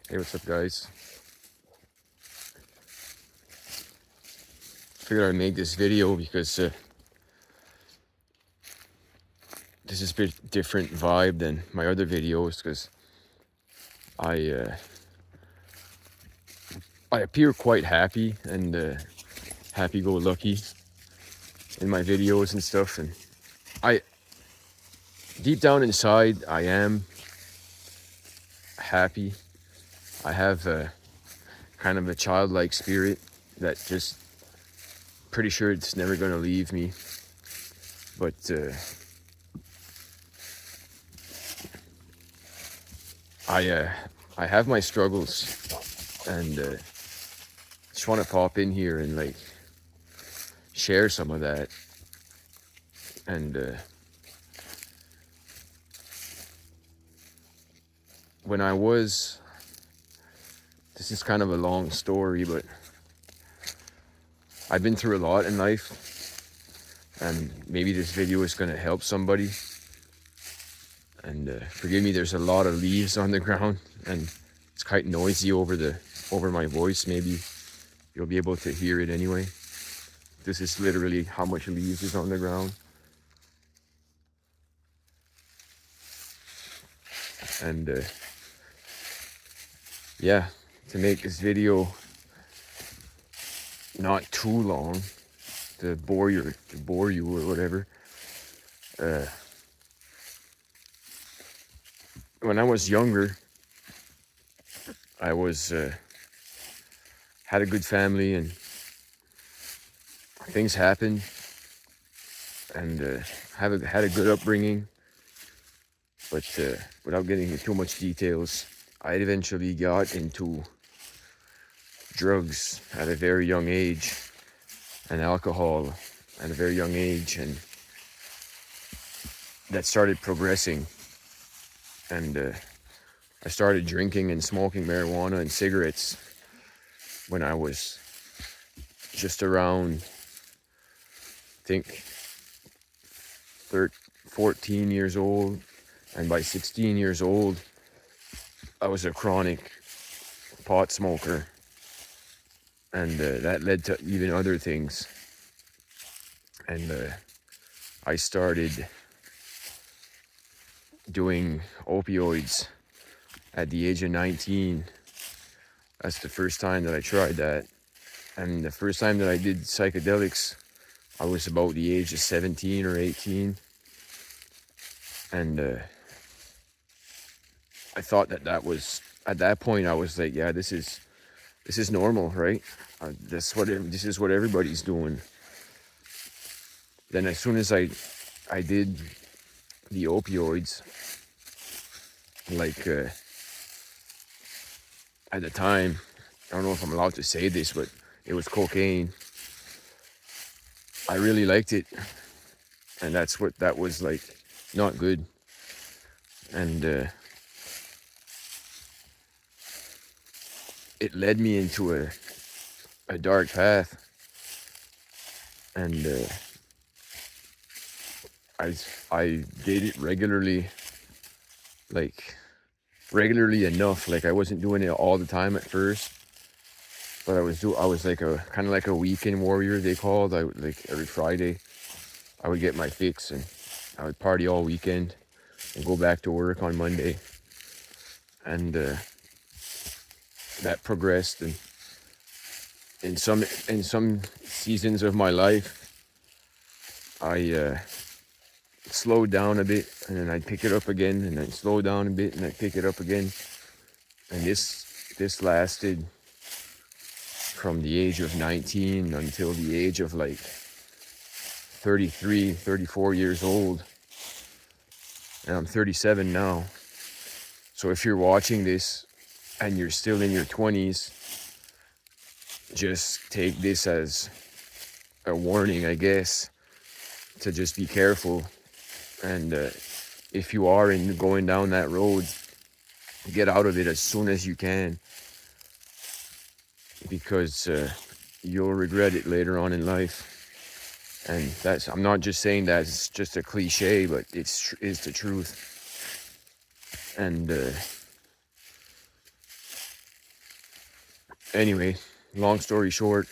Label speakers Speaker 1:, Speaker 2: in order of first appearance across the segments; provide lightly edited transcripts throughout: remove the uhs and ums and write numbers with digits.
Speaker 1: Hey, what's up, guys? Figured I'd make this video because this is a bit different vibe than my other videos. Because I I appear quite happy and happy-go-lucky in my videos and stuff, and I deep down inside I am happy. I have kind of a childlike spirit that just pretty sure it's never gonna leave me, but I have my struggles, and just want to pop in here and like share some of that. And when I was, this is kind of a long story, but I've been through a lot in life, and maybe this video is going to help somebody. And forgive me, there's a lot of leaves on the ground, and it's quite noisy over my voice. Maybe you'll be able to hear it anyway. This is literally how much leaves is on the ground. And yeah, to make this video not too long, to bore you or whatever. When I was younger, I was had a good family, and things happened, and had a good upbringing. But without getting into too much details, I eventually got into drugs at a very young age, and alcohol at a very young age, and that started progressing. And I started drinking and smoking marijuana and cigarettes when I was just around, I think, 14 years old. And by 16 years old, I was a chronic pot smoker. And that led to even other things. And I started doing opioids at the age of 19. That's the first time that I tried that. And the first time that I did psychedelics, I was about the age of 17 or 18. And I thought that was, at that point, I was like, yeah, this is normal, right? This is what everybody's doing. Then as soon as I did the opioids, like at the time, I don't know if I'm allowed to say this, but it was cocaine. I really liked it, and that was like not good. And it led me into a dark path. And I did it regularly, like regularly enough. Like I wasn't doing it all the time at first, but I was like a kind of like a weekend warrior, they called. I would, like, every Friday I would get my fix, and I would party all weekend and go back to work on Monday. And that progressed, and in some seasons of my life, I slowed down a bit, and then I'd pick it up again, and I'd slow down a bit, and I'd pick it up again. And this lasted from the age of 19 until the age of like 33, 34 years old. And I'm 37 now. So if you're watching this and you're still in your 20s, just take this as a warning, I guess, to just be careful. And if you are going down that road, get out of it as soon as you can, because you'll regret it later on in life. And I'm not just saying that it's just a cliche, but it's the truth. And Anyway, long story short,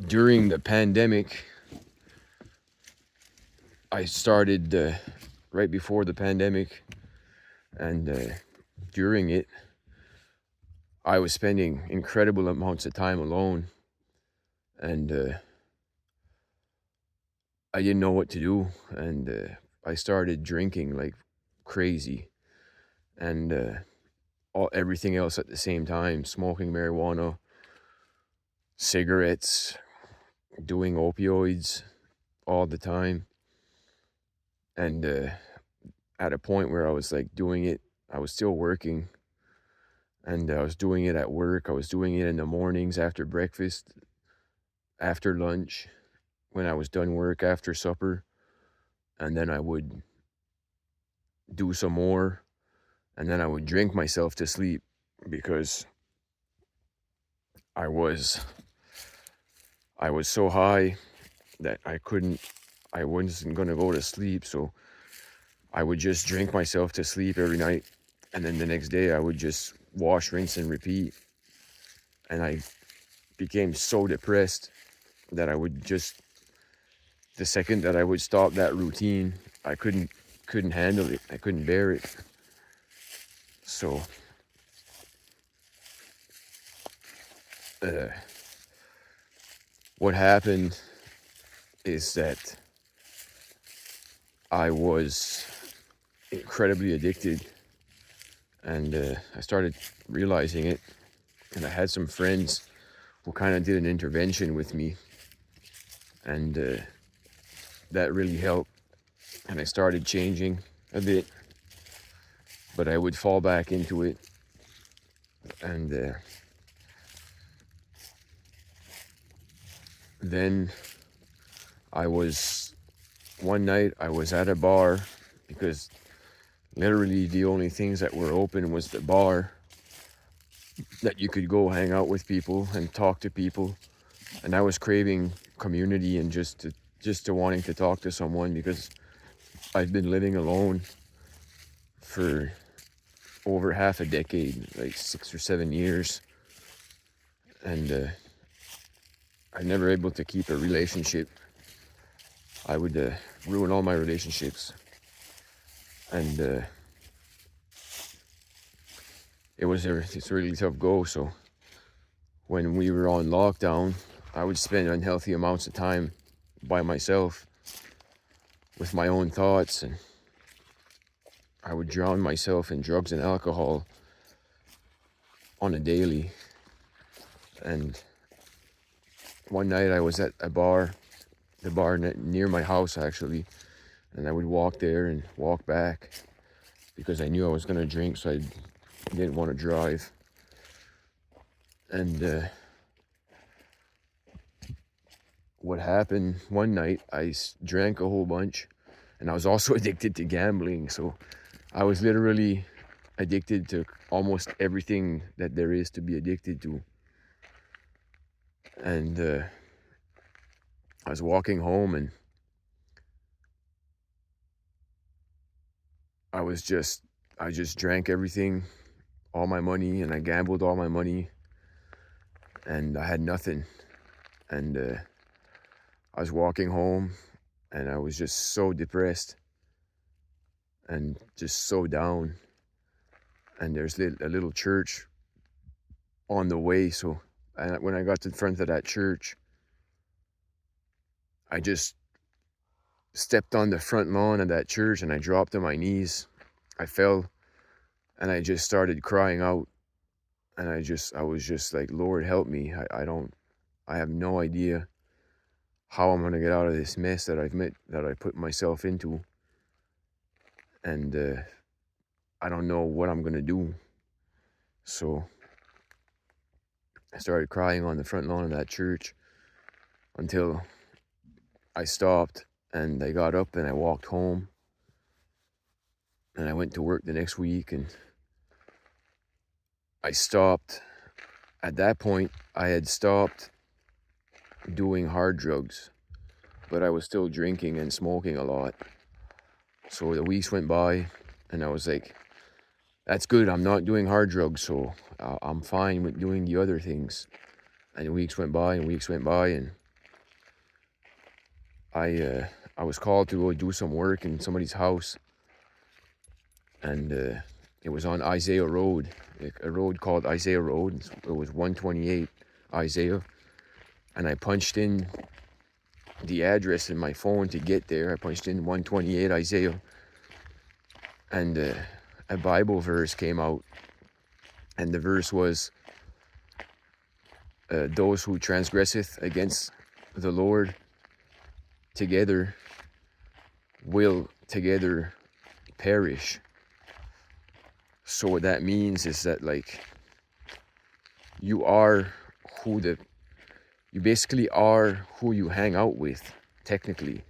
Speaker 1: during the pandemic, I started right before the pandemic, and during it, I was spending incredible amounts of time alone, and I didn't know what to do, and I started drinking like crazy, and everything else at the same time, smoking marijuana, cigarettes, doing opioids all the time, and at a point where I was like doing it, I was still working, and I was doing it at work. I was doing it in the mornings after breakfast, after lunch, when I was done work after supper, and then I would do some more, and then I would drink myself to sleep because I was I was so high that I wasn't gonna go to sleep, so I would just drink myself to sleep every night, and then the next day I would just wash, rinse, and repeat. And I became so depressed that I would just, the second that I would stop that routine, I couldn't handle it. I couldn't bear it. So uh, what happened is that I was incredibly addicted, and I started realizing it. And I had some friends who kind of did an intervention with me, and that really helped. And I started changing a bit, but I would fall back into it. And then one night I was at a bar, because literally the only things that were open was the bar, that you could go hang out with people and talk to people. And I was craving community and just to wanting to talk to someone, because I've been living alone for over half a decade, like 6 or 7 years, and I'm never able to keep a relationship. I would ruin all my relationships, and it's a really tough go. So when we were on lockdown, I would spend unhealthy amounts of time by myself with my own thoughts, and I would drown myself in drugs and alcohol on a daily. And one night I was at a bar, the bar near my house actually, and I would walk there and walk back because I knew I was going to drink, so I didn't want to drive. And what happened one night, I drank a whole bunch, and I was also addicted to gambling. So I was literally addicted to almost everything that there is to be addicted to. And I was walking home, and I just drank everything, all my money, and I gambled all my money, and I had nothing. And I was walking home, and I was just so depressed and just so down. And there's a little church on the way, so when I got to the front of that church, I just stepped on the front lawn of that church, and I dropped to my knees. I fell, and I just started crying out, and I was just like, Lord, help me. I have no idea how I'm gonna get out of this mess that I put myself into, and I don't know what I'm gonna do. So I started crying on the front lawn of that church until I stopped, and I got up and I walked home, and I went to work the next week, and I stopped. At that point, I had stopped doing hard drugs, but I was still drinking and smoking a lot. So the weeks went by, and I was like, that's good. I'm not doing hard drugs, so I'm fine with doing the other things. And weeks went by and weeks went by, and I was called to go do some work in somebody's house, and it was on Isaiah Road, a road called Isaiah Road. It was 128 Isaiah, and I punched in the address in my phone to get there. I punched in 128 Isaiah, and a Bible verse came out, and the verse was, those who transgresseth against the Lord together will together perish. So what that means is that, like, you basically are who you hang out with, technically.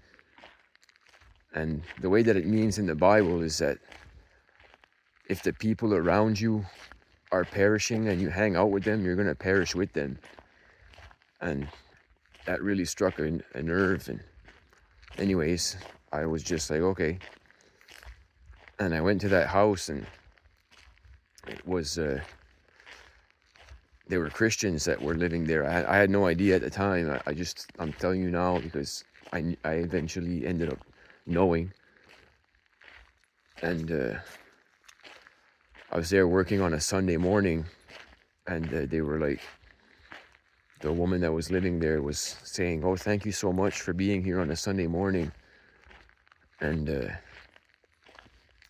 Speaker 1: And the way that it means in the Bible is that if the people around you are perishing and you hang out with them, you're going to perish with them. And that really struck a nerve. And anyways, I was just like, okay. And I went to that house, and it was, they were Christians that were living there. I had no idea at the time. I'm telling you now because I eventually ended up knowing. And I was there working on a Sunday morning, and they were like, the woman that was living there was saying, "Oh, thank you so much for being here on a Sunday morning." And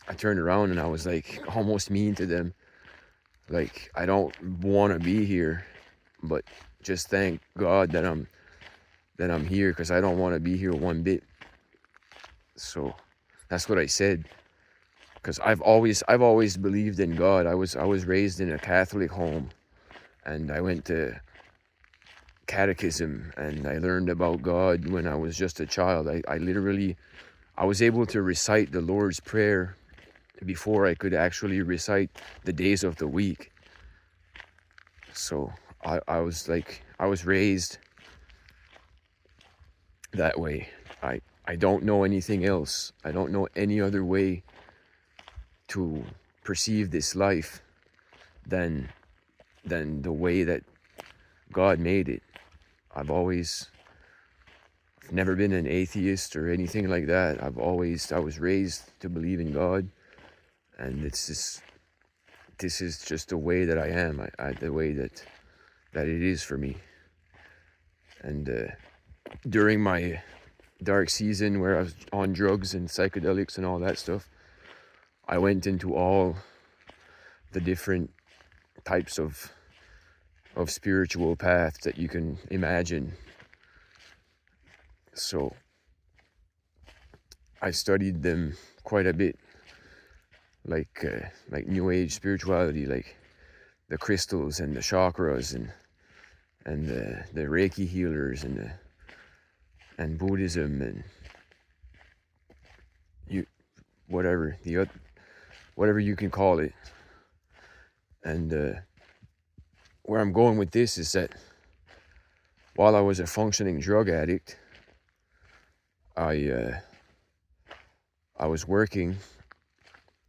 Speaker 1: I turned around and I was like almost mean to them. Like, I don't want to be here, but just thank God that I'm here, because I don't want to be here one bit. So that's what I said, because I've always believed in God. I was raised in a Catholic home, and I went to catechism, and I learned about God when I was just a child. I was able to recite the Lord's Prayer before I could actually recite the days of the week. So I was raised that way. I don't know anything else. I don't know any other way to perceive this life than the way that God made it. I've never been an atheist or anything like that. I was raised to believe in God, and this is just the way that I am. The way that it is for me. And during my dark season where I was on drugs and psychedelics and all that stuff, I went into all the different types of spiritual paths that you can imagine. So I studied them quite a bit, like New Age spirituality, like the crystals and the chakras and the Reiki healers and Buddhism and whatever you can call it. And where I'm going with this is that while I was a functioning drug addict, I was working.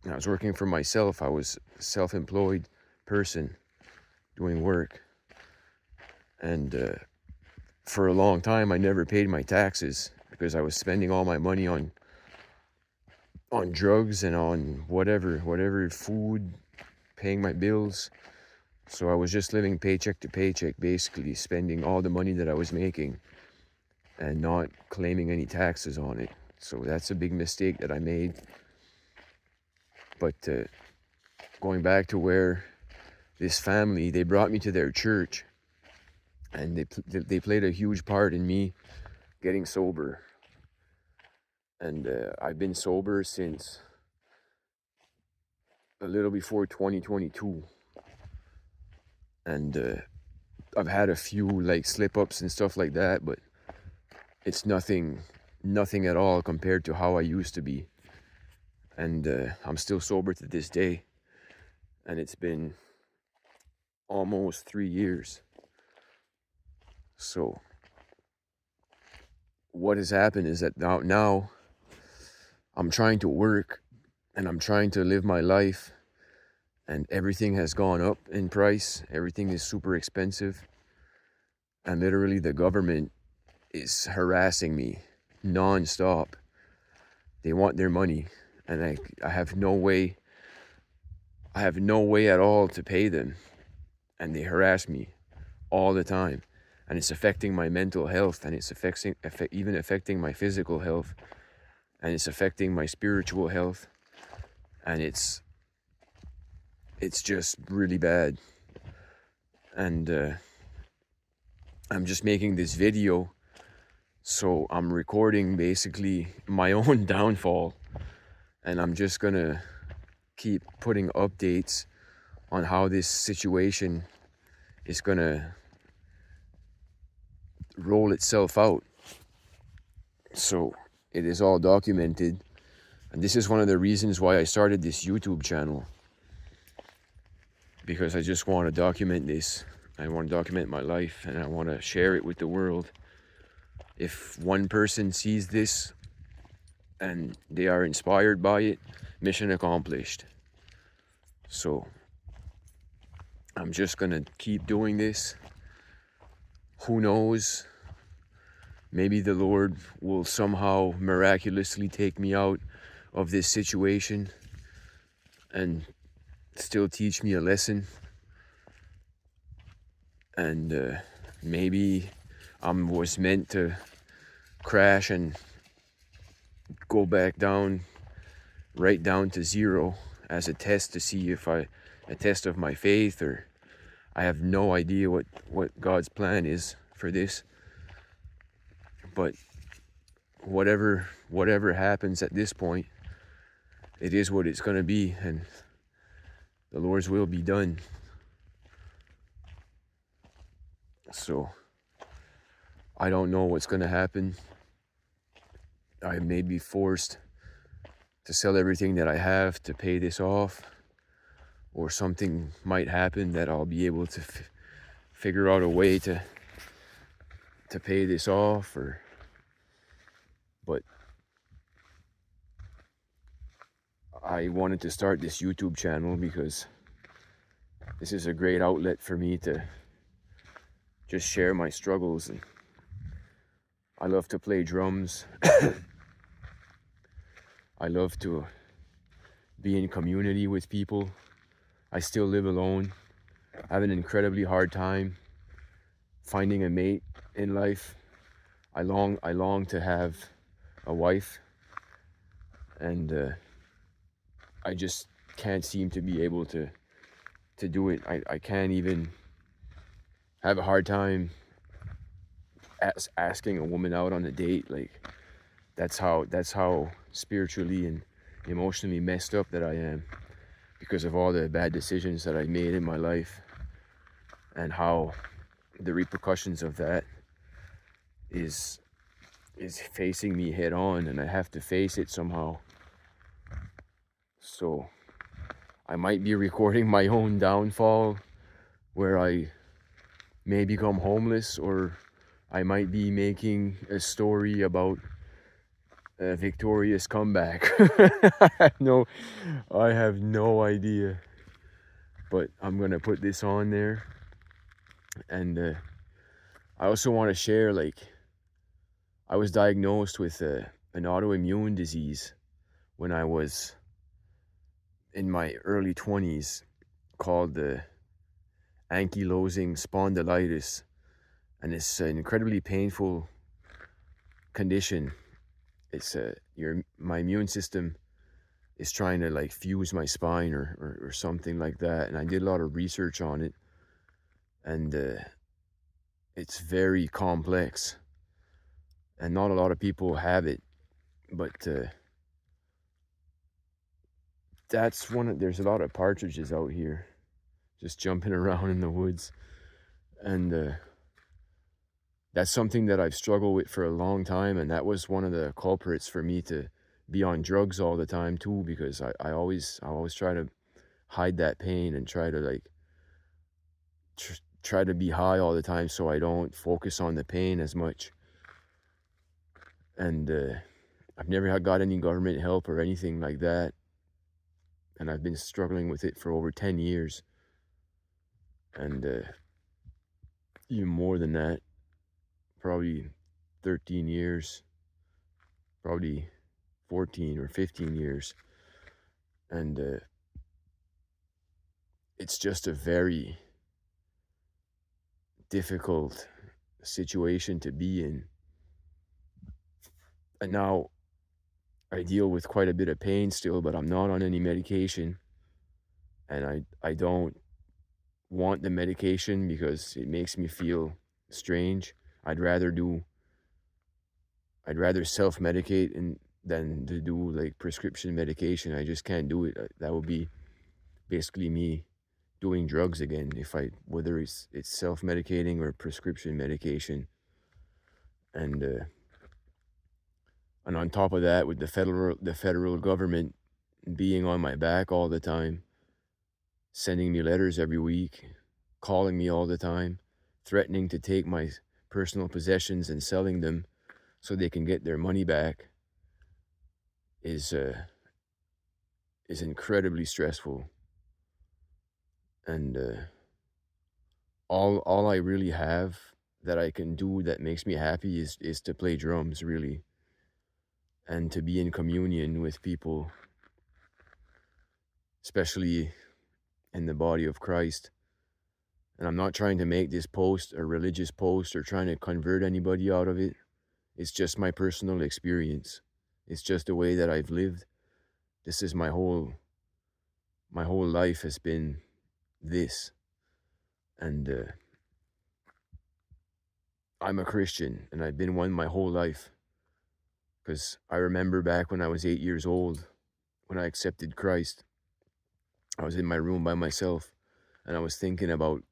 Speaker 1: I was working for myself. I was a self-employed person doing work. And for a long time, I never paid my taxes because I was spending all my money on drugs and on whatever food, paying my bills. So I was just living paycheck to paycheck, basically spending all the money that I was making and not claiming any taxes on it. So that's a big mistake that I made. But going back to where this family, they brought me to their church, and they played a huge part in me getting sober. And I've been sober since a little before 2022. And I've had a few like slip-ups and stuff like that, but it's nothing at all compared to how I used to be. And I'm still sober to this day, and it's been almost 3 years. So what has happened is that now I'm trying to work and I'm trying to live my life and everything has gone up in price. Everything is super expensive, and literally the government is harassing me non-stop. They want their money, and I have no way. I have no way at all to pay them, and they harass me all the time, and it's affecting my mental health, and it's even affecting my physical health, and it's affecting my spiritual health, and it's just really bad. And I'm just making this video, so I'm recording basically my own downfall, and I'm just gonna keep putting updates on how this situation is gonna roll itself out. So it is all documented, and this is one of the reasons why I started this YouTube channel, because I just want to document this. I want to document my life, and I want to share it with the world. If one person sees this and they are inspired by it, mission accomplished. So I'm just gonna keep doing this. Who knows? Maybe the Lord will somehow miraculously take me out of this situation and still teach me a lesson. And maybe I was meant to crash and go back down, right down to zero, as a test to see if a test of my faith, or I have no idea what God's plan is for this. But whatever happens at this point, it is what it's going to be, and the Lord's will be done. So I don't know what's going to happen. I may be forced to sell everything that I have to pay this off, or something might happen that I'll be able to figure out a way to pay this off. But I wanted to start this YouTube channel because this is a great outlet for me to just share my struggles. And I love to play drums. I love to be in community with people. I still live alone. I have an incredibly hard time finding a mate in life. I long to have a wife, and I just can't seem to be able to do it. I can't even have a hard time asking a woman out on a date. Like, that's how spiritually and emotionally messed up that I am, because of all the bad decisions that I made in my life, and how the repercussions of that is facing me head on, and I have to face it somehow. So I might be recording my own downfall, where I may become homeless, or I might be making a story about a victorious comeback. I have no idea, but I'm gonna put this on there. And I also want to share, like, I was diagnosed with an autoimmune disease when I was in my early 20s, called the ankylosing spondylitis, and it's an incredibly painful condition. It's my immune system is trying to, like, fuse my spine or something like that, and I did a lot of research on it, and it's very complex, and not a lot of people have it. But there's a lot of partridges out here just jumping around in the woods, and that's something that I've struggled with for a long time, and that was one of the culprits for me to be on drugs all the time too, because I always try to hide that pain and try to, like, try to be high all the time so I don't focus on the pain as much. And I've never got any government help or anything like that, and I've been struggling with it for over 10 years, and even more than that, probably 13 years, probably 14 or 15 years. And it's just a very difficult situation to be in. And now I deal with quite a bit of pain still, but I'm not on any medication. And I don't want the medication because it makes me feel strange. I'd rather self-medicate than to do like prescription medication. I just can't do it. That would be basically me doing drugs again, whether it's self-medicating or prescription medication. And on top of that, with the federal government being on my back all the time, sending me letters every week, calling me all the time, threatening to take my personal possessions and selling them so they can get their money back, is incredibly stressful. And all I really have that I can do that makes me happy is to play drums, really, and to be in communion with people, especially in the body of Christ. And I'm not trying to make this post a religious post or trying to convert anybody out of it. It's just my personal experience. It's just the way that I've lived. This is my whole life has been this. And I'm a Christian, and I've been one my whole life. Because I remember back when I was 8 years old, when I accepted Christ, I was in my room by myself, and I was thinking about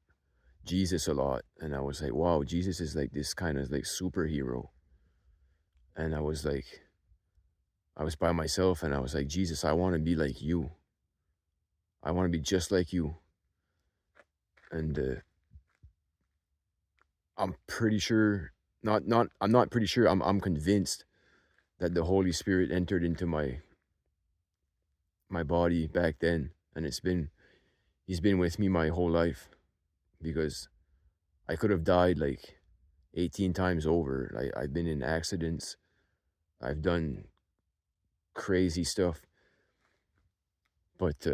Speaker 1: Jesus a lot. And I was like, wow, Jesus is like this kind of like superhero. And I was by myself, and I was like, Jesus, I want to be like you. I want to be just like you. And I'm pretty sure, I'm not pretty sure, I'm convinced that the Holy Spirit entered into my body back then, and he's been with me my whole life, because I could have died like 18 times over. I've been in accidents, I've done crazy stuff, but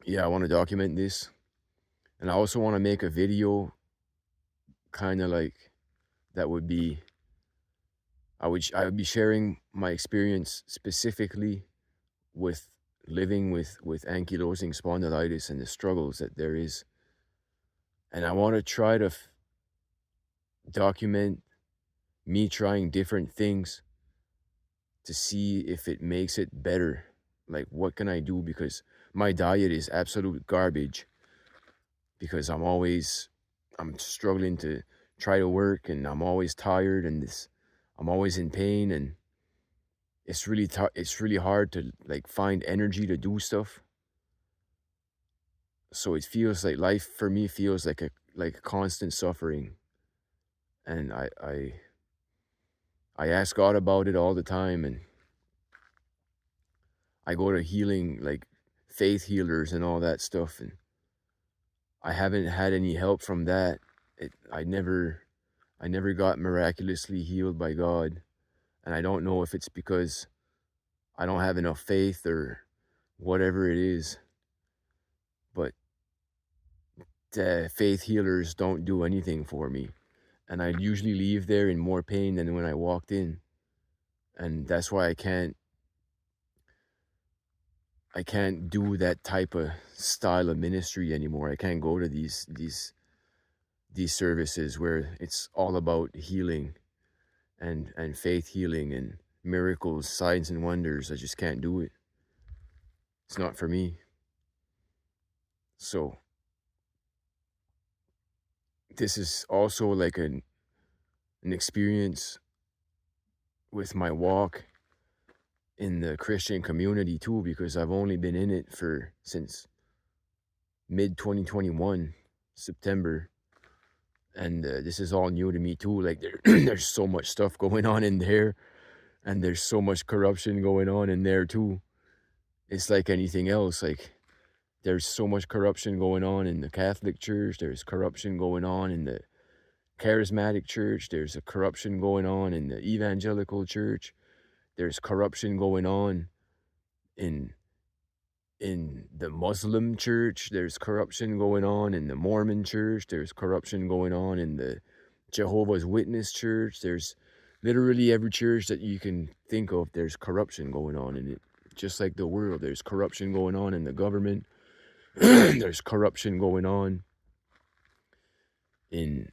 Speaker 1: yeah, I want to document this, and I also want to make a video, kind of like that would be, I would be sharing my experience specifically with living with ankylosing spondylitis and the struggles that there is. And I want to try to document me trying different things to see if it makes it better. Like, what can I do? Because my diet is absolute garbage, because I'm struggling to try to work, and I'm always tired, and I'm always in pain, and it's really hard to like find energy to do stuff. So it feels like life for me feels like a constant suffering. And I ask God about it all the time, and I go to healing, like faith healers and all that stuff, and I haven't had any help from that. I never got miraculously healed by God, and I don't know if it's because I don't have enough faith or whatever it is, but the faith healers don't do anything for me, and I usually leave there in more pain than when I walked in. And that's why I can't do that type of style of ministry anymore. I can't go to these services where it's all about healing and faith healing and miracles, signs and wonders. I just can't do it. It's not for me. So this is also like an experience with my walk in the Christian community too, because I've only been in it since mid 2021, September. And this is all new to me too. Like there's so much stuff going on in there, and there's so much corruption going on in there too. it's like anything else. Like, there's so much corruption going on in the Catholic Church. There's corruption going on in the Charismatic Church. There's a corruption going on in the Evangelical Church. There's corruption going on in the Muslim church. There's corruption going on in the Mormon church. There's corruption going on in the Jehovah's Witness church. There's literally every church that you can think of, there's corruption going on in it. Just like the world, there's corruption going on in the government. There's corruption going on in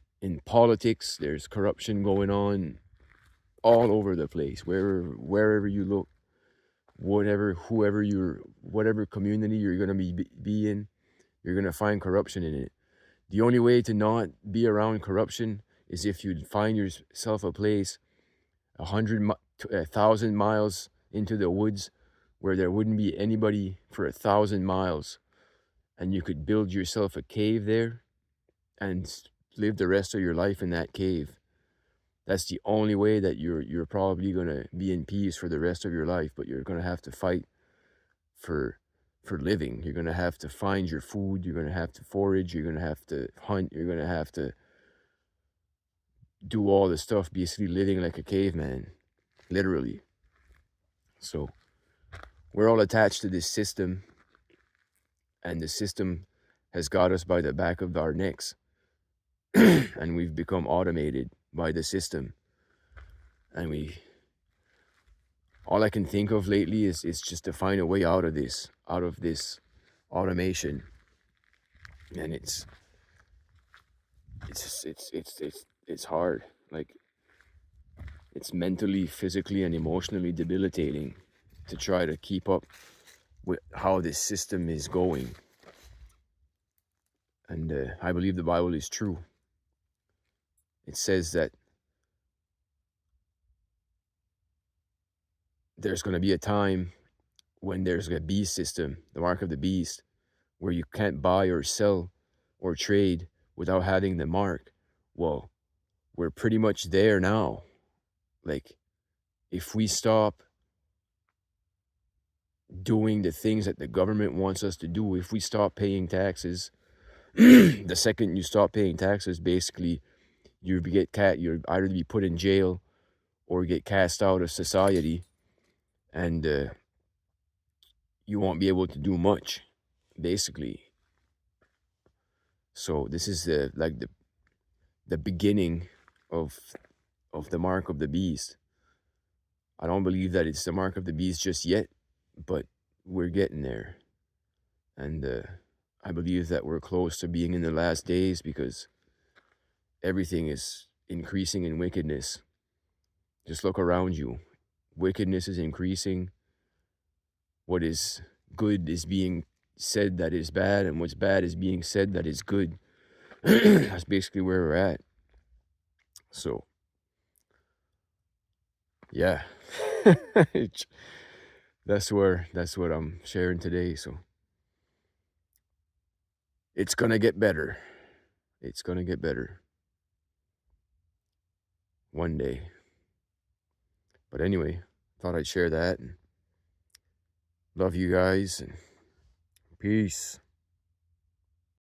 Speaker 1: politics. There's corruption going on all over the place. Wherever you look, whatever community you're gonna be in, you're gonna find corruption in it. The only way to not be around corruption is if you find yourself a place 1,000 miles into the woods where there wouldn't be anybody for 1,000 miles, and you could build yourself a cave there and live the rest of your life in that cave. That's the only way that you're probably gonna be in peace for the rest of your life. But you're gonna have to fight for living. You're gonna have to find your food. You're gonna have to forage. You're gonna have to hunt. You're gonna have to do all the stuff, basically living like a caveman, literally. So we're all attached to this system, and the system has got us by the back of our necks. And we've become automated by the system. And all I can think of lately is just to find a way out of this automation. And it's hard. Like, it's mentally, physically, and emotionally debilitating to try to keep up with how this system is going. And I believe the Bible is true. It says that there's going to be a time when there's a beast system, the mark of the beast, where you can't buy or sell or trade without having the mark. Well, we're pretty much there now. Like, if we stop doing the things that the government wants us to do, if we stop paying taxes, the second you stop paying taxes, basically, you're either be put in jail or get cast out of society, and you won't be able to do much, basically. So this is the beginning of the mark of the beast. I don't believe that it's the mark of the beast just yet, but we're getting there. And I believe that we're close to being in the last days, because everything is increasing in wickedness. Just look around you. Wickedness is increasing. What is good is being said that is bad, and what's bad is being said that is good. That's basically where we're at. So, yeah. That's what I'm sharing today. So it's gonna get better. It's gonna get better one day. But anyway, thought I'd share that. And love you guys, and peace.